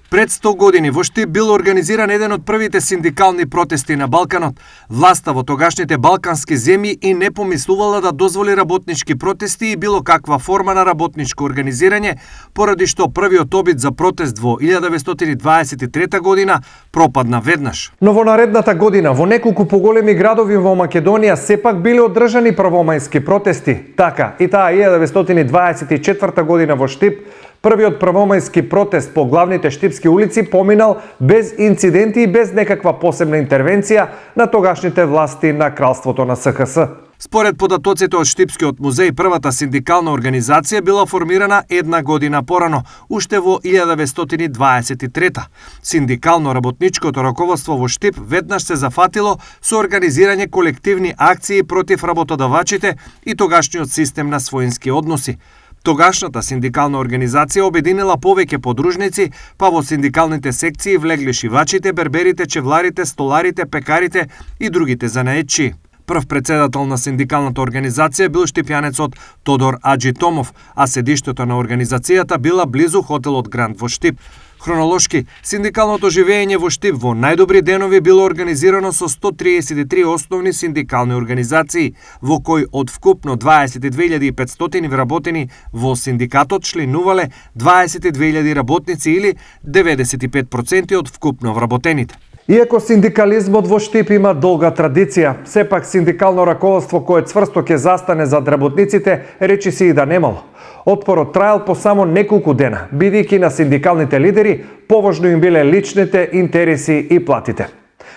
Пред 100 години во Штип бил организиран еден од првите синдикални протести на Балканот. Власта во тогашните балкански земји и не помислувала да дозволи работнички протести и било каква форма на работничко организирање, поради што првиот обид за протест во 1923 година пропадна веднаш. Но во наредната година во неколку поголеми градови во Македонија сепак биле одржани првомајски протести. Така, и таа 1924 година во Штип, првиот првомајски протест по главните штипски улици поминал без инциденти и без некаква посебна интервенција на тогашните власти на кралството на СХС. Според податоците од Штипскиот музеј, првата синдикална организација била формирана една година порано, уште во 1923. Синдикално-работничкото раководство во Штип веднаш се зафатило со организирање колективни акции против работодавачите и тогашниот систем на своински односи. Тогашната синдикална организација обединила повеќе подружници, па во синдикалните секции влегли шивачите, берберите, чевларите, столарите, пекарите и другите занаетчии. Прв председател на синдикалната организација бил штипјанецот Тодор Аџи Томов, а седиштето на организацијата била близу хотелот Гранд во Штип. Хронолошки, синдикалното живење во Штип во најдобри денови било организирано со 133 основни синдикални организации, во кои од вкупно 22.500 вработени во синдикатот членувале 22.000 работници или 95% од вкупно вработените. Иако синдикализмот во Штип има долга традиција, сепак синдикално раководство кое цврсто ќе застане зад работниците, речи си и да немало. Отпорот траел по само неколку дена, бидејќи на синдикалните лидери поважно им биле личните интереси и платите.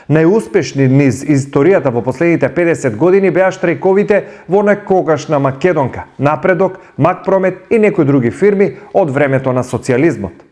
Најуспешни низ историјата во последните 50 години беа штрајковите во некогашна Македонка, Напредок, Макпромет и некои други фирми од времето на социјализмот.